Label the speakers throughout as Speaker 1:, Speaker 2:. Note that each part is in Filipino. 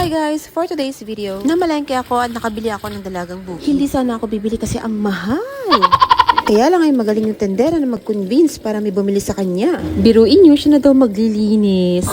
Speaker 1: Hi guys! For today's video, namalengke ako at nakabili ako ng dalagang buki. Hindi sana ako bibili kasi ang mahal. Kaya lang ay magaling yung tendera na mag-convince para may bumili sa kanya. Biruin nyo, siya na daw maglilinis.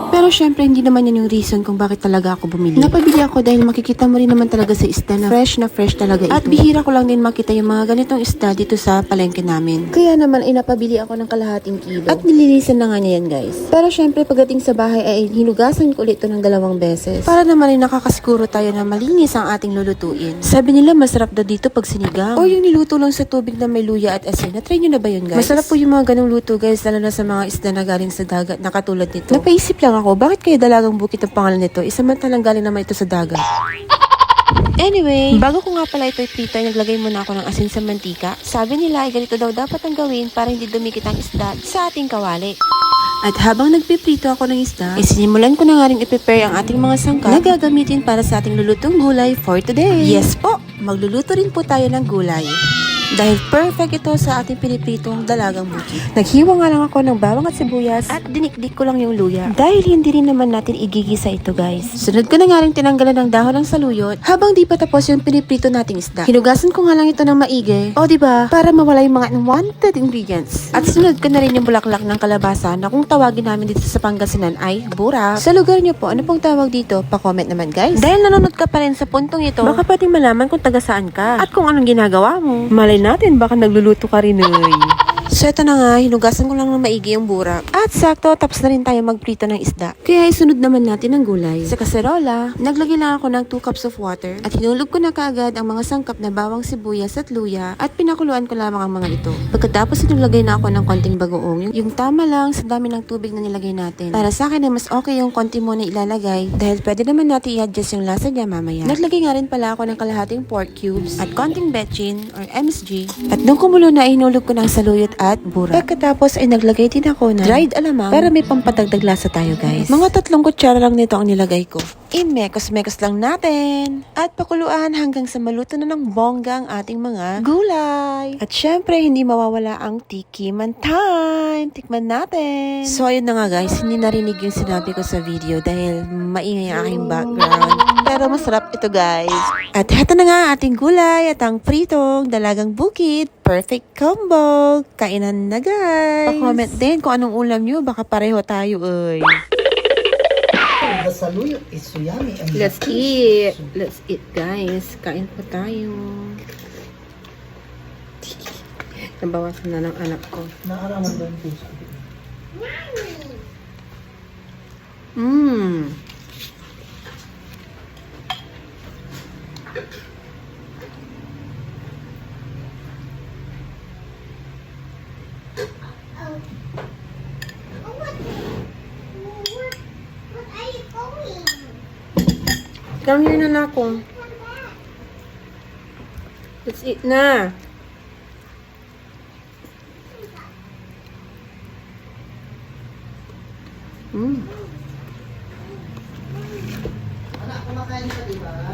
Speaker 1: Pero syempre, hindi naman yan yung reason kung bakit talaga ako bumili. Napabili ako dahil makikita mo rin naman talaga sa isda na fresh talaga ito. At bihira ko lang din makita yung mga ganitong isda dito sa palengke namin. Kaya naman ay napabili ako ng kalahating kilo. At nililisan na nga niya yan guys. Pero syempre, pagdating sa bahay ay hinugasan ko ulit ito ng 2 beses. Para naman ay nakakasiguro tayo na malinis ang ating lulutuin. Sabi nila masarap daw dito pag sinigang. O yung niluto lang sa tubig na may luya at asin. Na-try nyo na ba yun guys? Masarap po yung mga ganong luto guys, lalo na sa mga isda na galing sa dagat na katulad nito. Napaisip lang ako, bakit kaya dalagang bukid ang pangalan nito? Isamantalang galing naman ito sa dagat. Anyway, bago ko nga pala ito iprito ay naglagay muna ako ng asin sa mantika. Sabi nila ay ganito daw dapat ang gawin para hindi dumikit ang isda sa ating kawali. At habang nagpiprito ako ng isda, sinimulan ko na nga rin i-prepare ang ating mga sangkap na gagamitin para sa ating lulutong gulay for today. Yes po, magluluto rin po tayo ng gulay. Dahil perfect ito sa ating pinipritong dalagang bukid. Naghiwa nga lang ako ng bawang at sibuyas at dinikdik ko lang yung luya. Dahil hindi rin naman natin igigisa ito guys. Sunod ko na nga rin tinanggalan ng dahon ng saluyot habang di pa tapos yung piniprito nating isda. Hinugasan ko nga lang ito ng maigi. O diba? Para mawala yung mga unwanted ingredients. At sunod ko na rin yung bulaklak ng kalabasa na kung tawagin namin dito sa Pangasinan ay burak. Sa lugar nyo po, ano pong tawag dito? Pa-comment naman guys. Dahil nanonood ka pa rin sa puntong ito, baka pwedeng malaman kung taga saan ka at kung anong ginagawa mo. Malay natin, baka nagluluto ka rin So ito na nga, hinugasan ko lang ng maigi yung burak. At sakto, tapos na rin tayo magprito ng isda. Kaya isunod naman natin ang gulay. Sa kaserola, naglagay lang ako ng 2 cups of water at hinulog ko na kaagad ang mga sangkap na bawang sibuyas at luya at pinakuluan ko lamang ang mga ito. Pagkatapos naglagay na ako ng konting bagoong, yung tama lang sa dami ng tubig na nilagay natin. Para sa akin ay mas okay yung konti mo na ilalagay dahil pwede naman natin i-adjust yung lasa niya mamaya. Naglagay nga rin pala ako ng kalahating pork cubes at konting betchin or MSG. At nung kumulo na, hinulog ko ng saluyot at burak. Pagkatapos ay naglagay din ako ng dried alamang para may pampadagdag lasa tayo guys. Mga 3 kutsara lang nito ang nilagay ko. Imekos-mekos lang natin. At pakuluan hanggang sa maluto na ng bongga ang ating mga gulay. At syempre, hindi mawawala ang tikiman time. Tikman natin. So ayun na nga guys, hindi narinig yung sinabi ko sa video dahil maingay ang aking background. Pero masarap ito guys. At heto na nga ating gulay at ang pritong dalagang bukid. Perfect combo. Kainan na guys. Pa-comment din kung anong ulam nyo. Baka pareho tayo
Speaker 2: The saluyot is so yummy. And
Speaker 1: Let's eat. Let's eat guys. Kain po tayo. Nabawasan na ng anak ko.
Speaker 2: Naaraman ba yung fish?
Speaker 1: Come here na ako. Let's eat na.
Speaker 2: Anak, kumakain ka diba?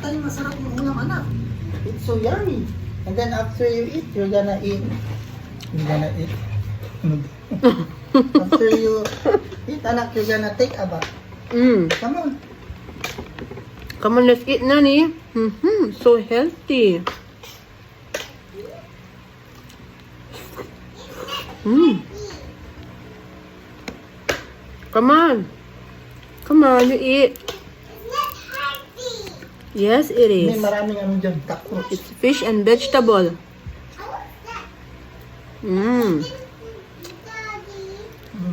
Speaker 2: Tayo masarap yung ulam anak. It's so yummy. And then after you eat, you're gonna eat. You're gonna eat. After you eat anak, you're gonna take a bath. Come on.
Speaker 1: Come on, let's eat, Nani. So healthy. Come on. Come on, you eat. Yes, it
Speaker 2: May
Speaker 1: is.
Speaker 2: maraming ano dyan, cockroach.
Speaker 1: It's fish and vegetable.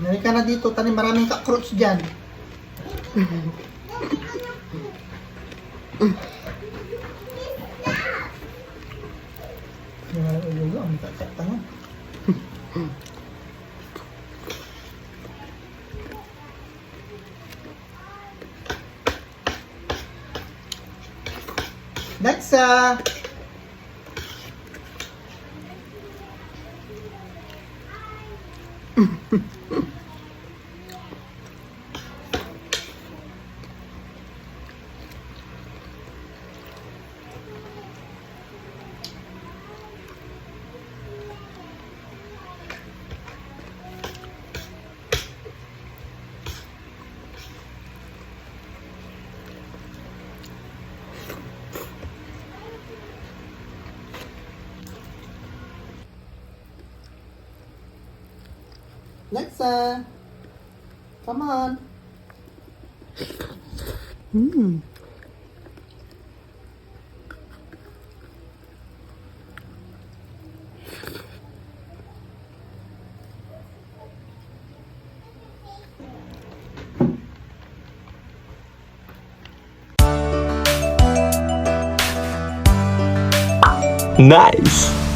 Speaker 2: Halika na dito, tani maraming cockroach dyan. Ang tatak-tanong. Nexa! Nexa. Come on.
Speaker 1: Hmm.
Speaker 3: Nice!